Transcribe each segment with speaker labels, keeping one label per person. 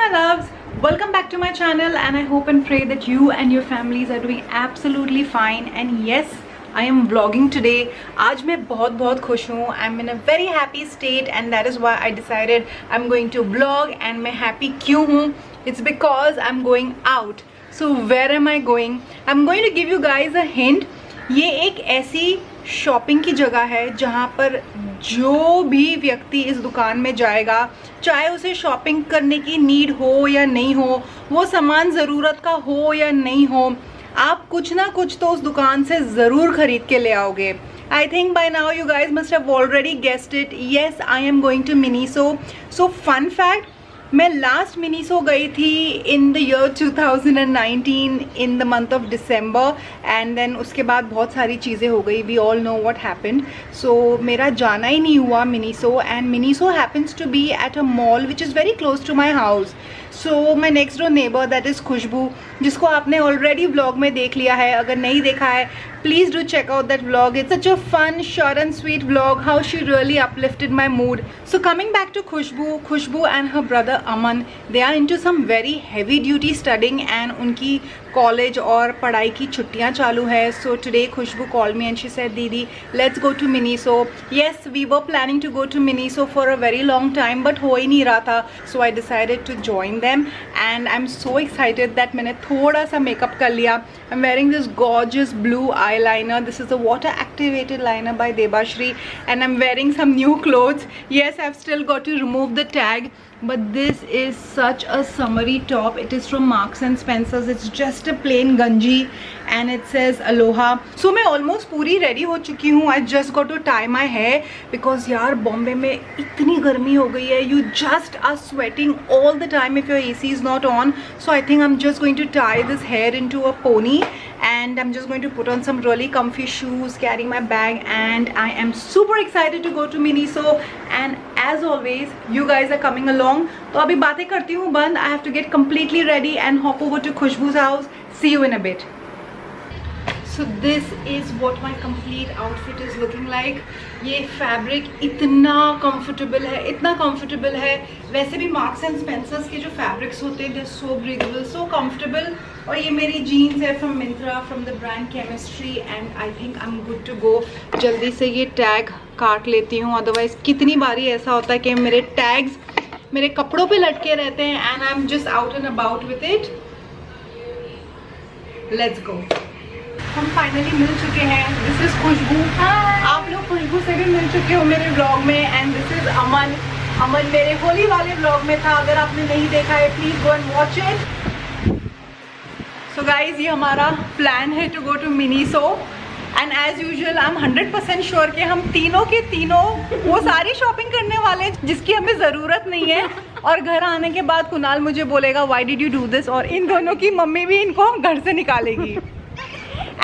Speaker 1: my loves, welcome back to my channel and I hope and pray that you and your families are doing absolutely fine. And yes, I am vlogging today. आज मैं बहुत खुश हूँ. I'm in a very happy state and that is why I decided I'm going to vlog. And मैं happy क्यों हूँ? It's because I'm going out. So where am I going? I'm going to give you guys a hint. ये एक ऐसी shopping की जगह है जहाँ पर जो भी व्यक्ति इस दुकान में जाएगा, चाहे उसे शॉपिंग करने की नीड हो या नहीं हो, वो सामान ज़रूरत का हो या नहीं हो, आप कुछ ना कुछ तो उस दुकान से ज़रूर ख़रीद के ले आओगे. I think by now you guys must have already guessed it. Yes, I am going to Miniso. So fun fact, मैं लास्ट मिनीसो गई थी in the year 2019 in the month of December and then उसके बाद बहुत सारी चीज़ें हो गई. We all know what happened. So मेरा जाना ही नहीं हुआ Miniso. And Miniso happens to be at a mall which is very close to my house. So my next door neighbour that is Khushboo, जिसको आपने ऑलरेडी व्लॉग में देख लिया है. अगर नहीं देखा है, please do check out that vlog. It's such a fun, short and sweet vlog, how she really uplifted my mood. So coming back to Khushbu and her brother Aman, they are into some very heavy duty studying and उनकी college और पढ़ाई की छुट्टियां चालू है. So today Khushbu called me and she said, दीदी let's go to Miniso. Yes, we were planning to go to Miniso for a very long time but हो ही नहीं रहा था. So I decided to join them and I'm so excited that मैंने थोड़ा सा makeup कर लिया. I'm wearing this gorgeous blue eyeliner. This is a water activated liner by Debashri and I'm wearing some new clothes. Yes, I've still got to remove the tag, but this is such a summery top. It is from Marks and Spencer's. It's just a plain ganji and it says Aloha. So मैं almost पूरी ready हो चुकी हूँ. I just got to tie my hair because यार बॉम्बे में इतनी गर्मी हो गई है. You just are sweating all the time if your AC is not on. So I think I'm just going to tie this hair into a pony and I'm just going to put on some really comfy shoes, carry my bag, and I am super excited to go to Miniso. And as always, you guys are coming along. तो अभी बातें करती हूँ बंद. I have to get completely ready and hop over to Khushbu's house. See you in a bit. So this is what my complete outfit is looking like. ये fabric इतना comfortable है. वैसे भी मार्क्स एंड स्पेंसर्स के जो fabrics होते हैं, they're so breathable, so comfortable. और ये मेरी जीन्स है from Myntra, from the brand Chemistry, and I think I'm good to go. जल्दी से ये टैग काट लेती हूँ, अदरवाइज कितनी बारी ऐसा होता है कि मेरे टैग्स मेरे कपड़ों पे लटके रहते हैं and I'm just out and about with it. Let's go. हम फाइनली मिल चुके हैं. दिस इज खुशबू. आप लोग खुशबू से भी मिल चुके हो मेरे व्लॉग में. एंड दिस इज अमन. अमन मेरे होली वाले व्लॉग में था. अगर आपने नहीं देखा है, please go and watch it. So guys, ये हमारा प्लान है to go to Miniso. And as usual I am 100% sure कि हम तीनों के तीनों वो सारी शॉपिंग करने वाले जिसकी हमें ज़रूरत नहीं है. और घर आने के बाद कुणाल मुझे बोलेगा why did you do this, और इन दोनों की मम्मी भी इनको घर से निकालेगी.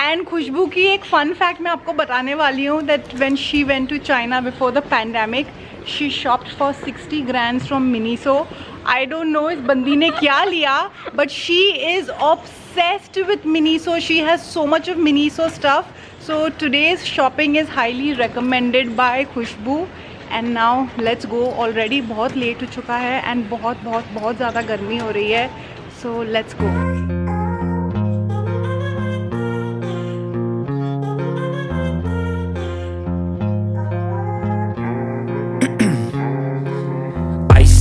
Speaker 1: एंड खुशबू की एक फ़न फैक्ट मैं आपको बताने वाली हूँ that when she went to China before the pandemic, she shopped for 60 grands from Miniso. I don't know इस बंदी ने क्या लिया, but she is obsessed with Miniso. She has so much of Miniso stuff. So today's shopping is highly recommended by Khushboo. And now let's go. Already बहुत late हो चुका है and बहुत ज़्यादा गर्मी हो रही है. So let's go.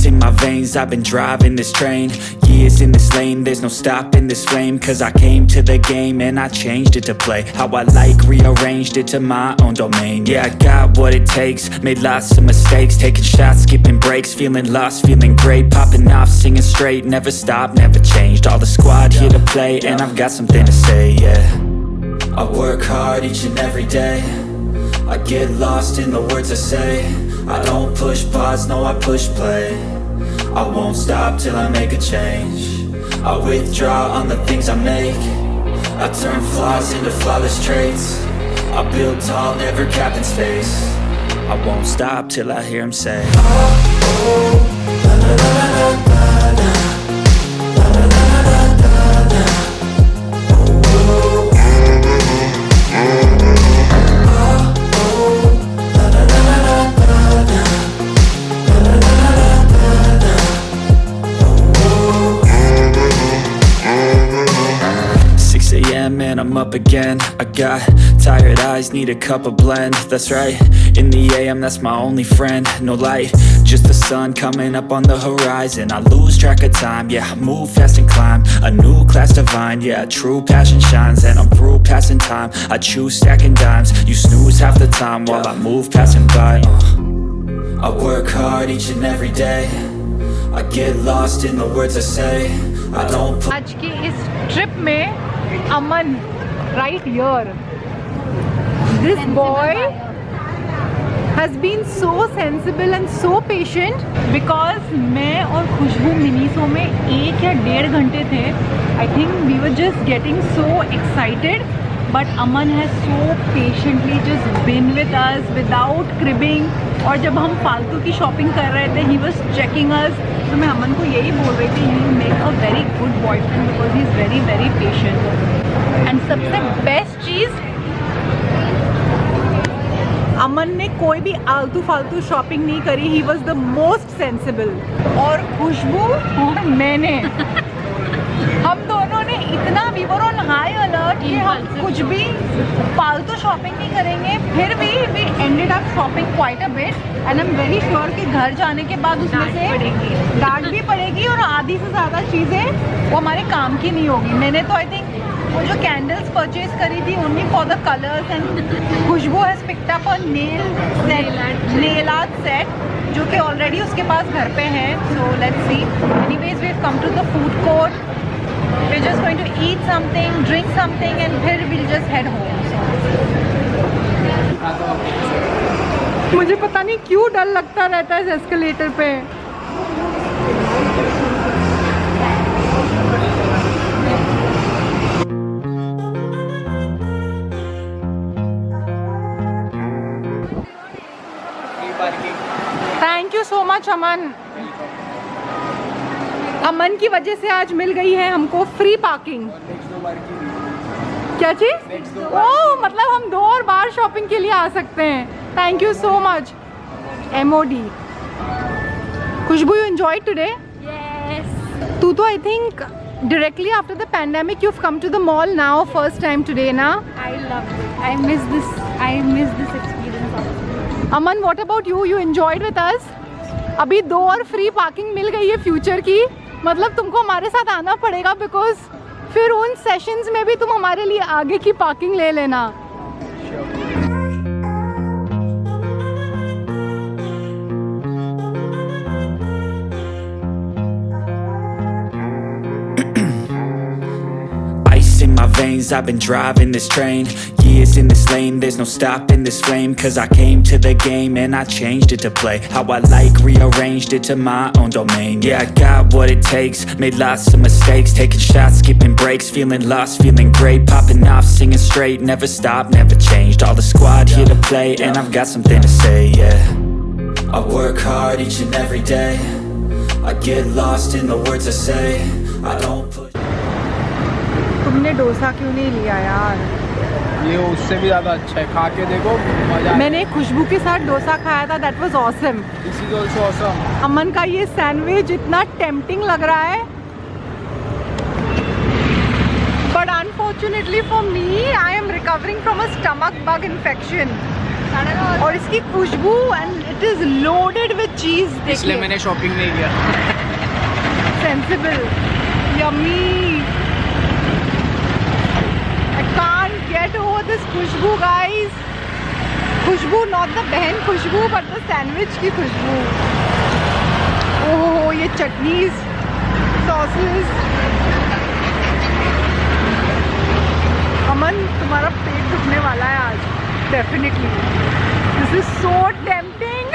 Speaker 2: In my veins, I've been driving this train. Years in this lane, there's no stopping this flame. Cause I came to the game and I changed it to play how I like, rearranged it to my own domain. Yeah, I got what it takes, made lots of mistakes, taking shots, skipping breaks, feeling lost, feeling great, popping off, singing straight, never stopped, never changed. All the squad here to play and I've got something to say, yeah. I work hard each and every day, I get lost in the words I say. I don't push pause, no I push play. I won't stop till I make a change. I withdraw on the things I make. I turn flaws into flawless traits. I build tall, never capped in space. I won't stop till I hear him say, oh, oh, la la la la la la, la la la la la la, oh, oh, oh, I'm up again. I got tired eyes, need a cup of blend. That's right, in the AM, that's my only friend. No light, just the sun coming up on the horizon. I lose track of time, yeah, I move fast and climb a new class divine, yeah, true passion shines. And I'm through passing time, I choose stacking dimes. You snooze half the time while I move passing by. I work hard each and every day. I get lost in the words I say. I don't put
Speaker 1: आज की इस trip में अमन right here, this boy has been so sensible and so patient because मैं और खुशबू Miniso में 1 या 1.5 घंटे थे. I think we were just getting so excited, but Aman has so patiently just been with us without cribbing. और जब हम फालतू की शॉपिंग कर रहे थे, he was checking us. तो मैं अमन को यही बोल रही थी, you make a very good boyfriend because he is very very patient. And सबसे बेस्ट चीज़, अमन ने कोई भी आलतू फालतू शॉपिंग नहीं करी. He was the most sensible. और खुशबू और मैंने, हम दोनों ने इतना, we were on high alert कि हम कुछ भी फालतू शॉपिंग नहीं करेंगे. फिर भी we ended up shopping quite a bit. And I am very sure कि घर जाने के बाद उसमें से डांट भी पड़ेगी और आधी से ज़्यादा चीज़ें वो हमारे काम की नहीं होगी. मैंने तो आई थिंक वो जो कैंडल्स परचेज करी थी only for the colours. And Khushboo has picked up a nail art set जो कि ऑलरेडी उसके पास घर पे है. So let's see. Anyways we have come to the food court. We're just going to eat something, drink something, and फिर we'll just head home. मुझे पता नहीं क्यों डर लगता रहता है इस एस्केलेटर पे. थैंक यू सो मच अमन. अमन की वजह से आज मिल गई है हमको फ्री पार्किंग. क्या चीज़? ओह, मतलब हम 2 और बार शॉपिंग के लिए आ सकते हैं. Thank you so much. MOD. Khushboo, you enjoy today?
Speaker 3: Yes.
Speaker 1: तू तो I think directly after the pandemic you've come to the mall now first time today na?
Speaker 3: I love it. I miss this experience also.
Speaker 1: Aman, what about you? You enjoyed with us? अभी 2 और free parking मिल गई है future की. मतलब तुमको हमारे साथ आना पड़ेगा बिकॉज फिर उन सेशंस में भी तुम हमारे लिए आगे की पार्किंग ले लेना.
Speaker 2: in my veins, I've been driving this train. Years in this lane, there's no stopping this flame. Cause I came to the game and I changed it to play how I like, rearranged it to my own domain. Yeah, I got what it takes, made lots of mistakes, taking shots, skipping breaks, feeling lost, feeling great, popping off, singing straight, never stopped, never changed. All the squad here to play and I've got something to say, yeah. I work hard each and every day. I get lost in the words I say. I don't put.
Speaker 1: तुमने डोसा क्यों नहीं लिया यार?
Speaker 4: ये उससे भी ज़्यादा अच्छा है, खा के देखो मजा.
Speaker 1: मैंने खुशबू के साथ डोसा खाया था, that was awesome.
Speaker 4: This is also awesome.
Speaker 1: Aman का ये सैंडविच इतना टेम्पटिंग लग रहा है, but unfortunately for me I am recovering from a stomach bug infection. और इसकी Khushboo and it is loaded with cheese.
Speaker 4: इसलिए मैंने शॉपिंग नहीं किया.
Speaker 1: Sensible, yummy. I can't get over this Khushboo guys. Khushboo, not the बहन खुशबू but the sandwich की खुशबू. ओह, ये chutneys, sauces. अमन, तुम्हारा पेट दुखने वाला है आज. Definitely. This is so tempting.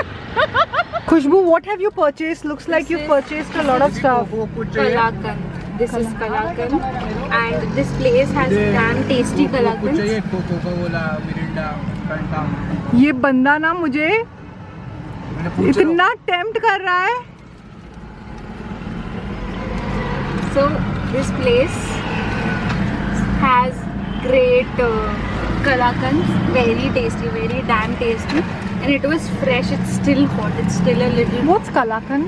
Speaker 1: Khushboo, what have you purchased? Looks like you've purchased a lot of stuff.
Speaker 3: Kalakand. This is Kalakand, and this place has damn tasty Kalakand.
Speaker 4: चाहिए Coca Cola, Mirinda, Fanta.
Speaker 1: ये बंदा ना मुझे इतना tempt कर रहा है.
Speaker 3: So this place has great Kalakand, very tasty, very damn tasty, and it was fresh. It's still hot. It's still a little.
Speaker 1: What's Kalakand?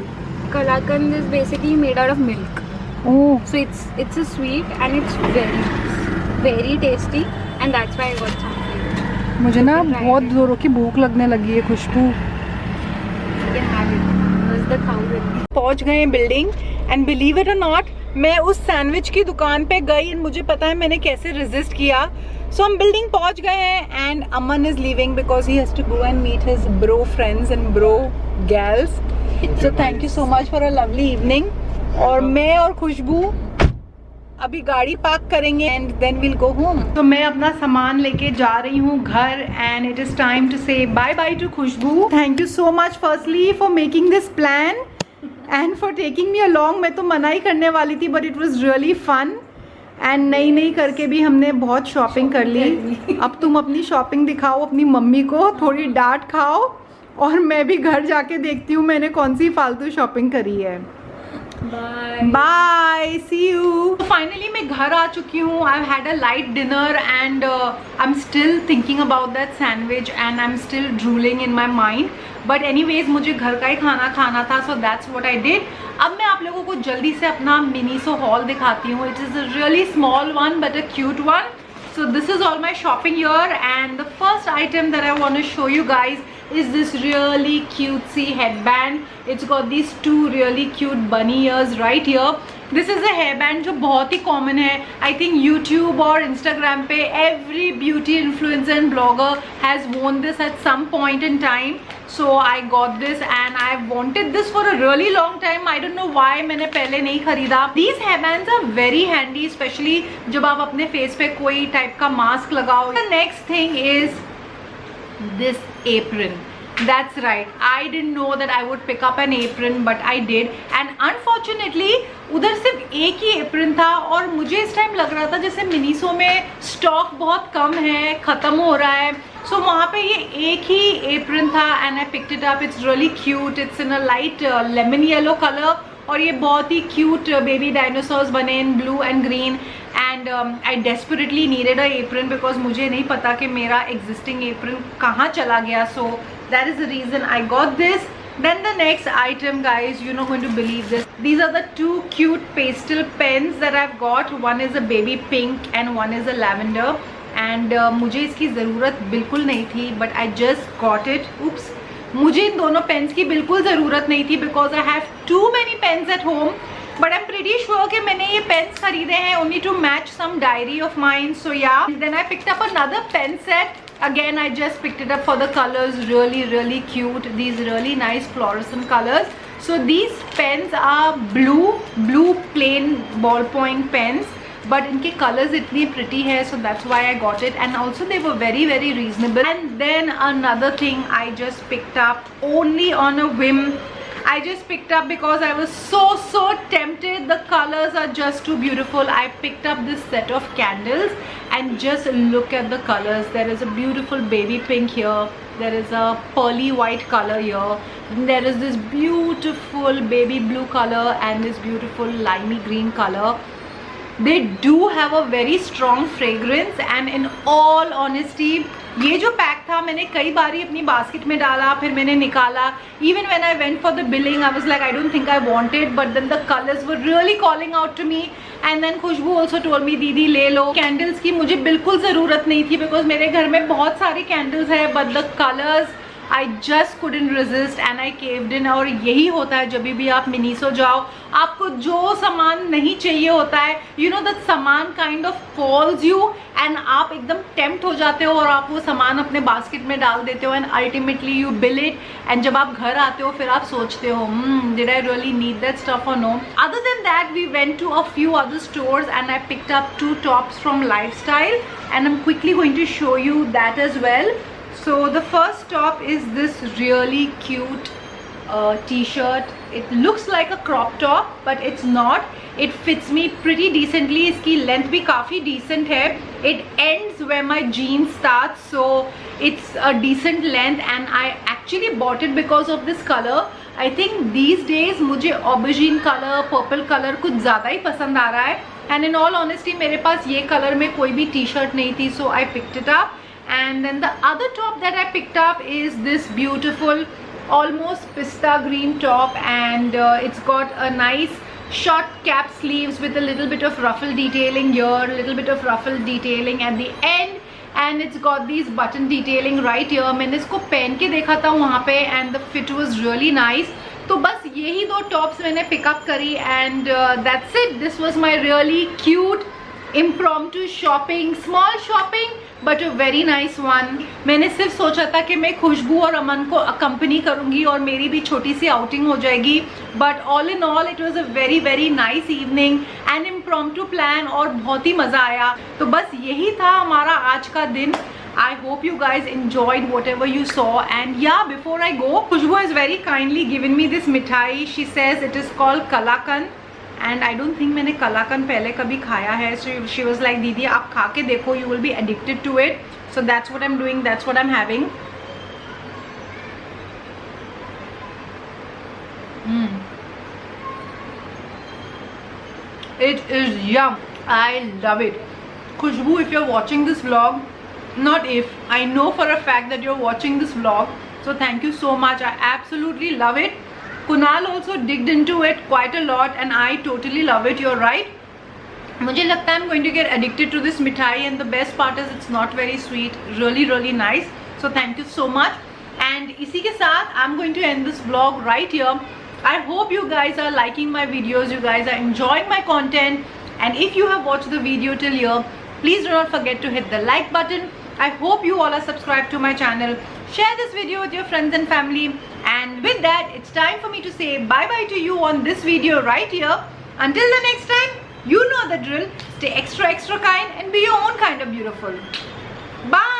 Speaker 3: Kalakand is basically made out of milk.
Speaker 1: Oh,
Speaker 3: So it's a sweet and it's very nice. very tasty, and that's why I got some flavor.
Speaker 1: मुझे ना
Speaker 3: Try
Speaker 1: बहुत
Speaker 3: it.
Speaker 1: जोरों की भूख लगने लगी है खुशबू।
Speaker 3: You can have it. Where's the cow with me?
Speaker 1: पहुंच गए हैं बिल्डिंग एंड बिलीव इट और नॉट मैं उस सैंडविच की दुकान पे गई एंड मुझे पता है मैंने कैसे रेजिस्ट किया। सो हम बिल्डिंग पहुंच गए हैं and Aman is leaving because he has to go and meet his bro friends and bro girls. So thank you so much for a lovely evening. और मैं और खुशबू अभी गाड़ी पार्क करेंगे and then will go home. तो मैं अपना सामान लेके जा रही हूँ घर and it is time to say bye bye to Khushboo. Thank you so much firstly for making this plan and for taking me along. मैं तो मना ही करने वाली थी but it was really fun and नई करके भी हमने बहुत शॉपिंग कर ली। अब तुम अपनी शॉपिंग दिखाओ अपनी मम्मी को, थोड़ी डांट खाओ और मैं भी घर जाके देखती हूँ मैंने कौन सी फालतू शॉपिंग करी है।
Speaker 3: Bye.
Speaker 1: Bye, see you. Finally मैं घर आ चुकी हूँ। I had a light dinner and I am still thinking about that sandwich and I am still drooling in my mind but anyways मुझे घर का ही खाना खाना था so that's what I did. अब मैं आप लोगों को जल्दी से अपना मिनीसो हॉल दिखाती हूँ। It is a really small one but a cute one. So this is all my shopping here and the first item that I want to show you guys is this really cutesy headband. It's got these two really cute bunny ears right here. This is a hairband जो बहुत ही common है. I think YouTube और Instagram पे every beauty influencer and blogger has worn this at some point in time. So I got this and I wanted this for a really long time. I don't know why मैंने पहले नहीं खरीदा. These hairbands are very handy, especially जब आप अपने face पे कोई type का मास्क लगाओ. The next thing is this apron. That's right, I didn't know that I would pick up an apron but I did and unfortunately उधर सिर्फ एक ही apron था और मुझे इस टाइम लग रहा था जैसे मिनीसो में स्टॉक बहुत कम है, ख़त्म हो रहा है. सो वहाँ पे ये एक ही apron था and I picked it up. It's really cute. It's in a light lemon yellow color और ये बहुत ही क्यूट बेबी डायनासोर्स बने in blue and green and I desperately needed a apron because मुझे नहीं पता कि मेरा एग्जिस्टिंग एप्रन कहाँ चला गया. So that is the reason I got this. Then the next item, guys, you're not going to believe this. These are the two cute pastel pens that I've got. One is a baby pink and one is a lavender. And मुझे इसकी ज़रूरत बिल्कुल नहीं थी but I just got it. Oops. मुझे इन दोनों pens की बिल्कुल ज़रूरत नहीं थी because I have too many pens at home but I am pretty sure कि मैंने ये पेन्स खरीदे हैं only to match some diary of mine. So yeah then I picked up another pen set. Again, I just picked it up for the colors. Really cute. These really nice fluorescent colors. So these pens are blue plain ballpoint pens. But इनके colors इतनी pretty है, so that's why I got it. And also they were very reasonable. And then another thing I just picked up only on a whim. I just picked up because I was so tempted. The colors are just too beautiful. I picked up this set of candles and just look at the colors. There is a beautiful baby pink here. There is a pearly white color here. There is this beautiful baby blue color and this beautiful limey green color. They do have a very strong fragrance and in all honesty ये जो pack था मैंने कई बारी अपनी basket में डाला फिर मैंने निकाला. Even when I went for the billing I was like I don't think I want it but then the colors were really calling out to me and then Khushboo also told me दीदी ले लो. Candles की मुझे बिल्कुल ज़रूरत नहीं थी because मेरे घर में बहुत सारी कैंडल्स है but the colors I just couldn't resist and I caved in. और यही होता है जब भी आप मिनीसो जाओ आपको जो सामान नहीं चाहिए होता है you know that सामान kind of calls you and आप एकदम टेम्प्ट हो जाते हो और आप वो सामान अपने बास्केट में डाल देते हो and ultimately you bill it and जब आप घर आते हो फिर आप सोचते हो did I really need that stuff or no. Other than that we went to a few other stores and I picked up 2 tops from Lifestyle and I'm quickly going to show you that as well. So the first top is this really cute t-shirt. It looks like a crop top but it's not. It fits me pretty decently. इसकी length भी काफ़ी decent है. It ends where my jeans starts, so it's a decent length and I actually bought it because of this color. I think these days मुझे aubergine color, purple color कुछ ज़्यादा ही पसंद आ रहा है and in all honesty मेरे पास ये color में कोई भी t-shirt नहीं थी so I picked it up. And then the other top that I picked up is this beautiful almost pista green top and it's got a nice short cap sleeves with a little bit of ruffle detailing here, a little bit of ruffle detailing at the end, and it's got these button detailing right here. मैंने इसको पहन के देखा था वहाँ पे and the fit was really nice. तो बस यही दो टॉप्स मैंने पिकअप करी and that's it. This was my really cute impromptu shopping, small shopping but a very nice one. मैंने सिर्फ सोचा था कि मैं खुशबू और अमन को अकम्पनी करूँगी और मेरी भी छोटी सी आउटिंग हो जाएगी, but all in all it was a very very nice evening, an impromptu plan और बहुत ही मज़ा आया. तो बस यही था हमारा आज का दिन. I hope you guys enjoyed whatever you saw, and yeah, before I go, Khushbu has very kindly given me this mithai. She says it is called Kalakan, and I don't think मैंने कलाकंद पहले कभी खाया है. So she was like, दीदी आप खा के देखो, you will be addicted to it. So that's what I'm doing, that's what I'm having. It is yum. I love it. Khushbu, if you're watching this vlog, not if, I know for a fact that you're watching this vlog, so thank you so much. I absolutely love it. Kunal also digged into it quite a lot and I totally love it. You're right. मुझे लगता है I'm going to get addicted to this mithai, and the best part is it's not very sweet. Really really nice. So thank you so much. And इसी के साथ I'm going to end this vlog right here. I hope you guys are liking my videos, you guys are enjoying my content, and if you have watched the video till here, please do not forget to hit the like button. I hope you all are subscribed to my channel. Share this video with your friends and family. And with that, it's time for me to say bye-bye to you on this video right here. Until the next time, you know the drill. Stay extra kind and be your own kind of beautiful. Bye!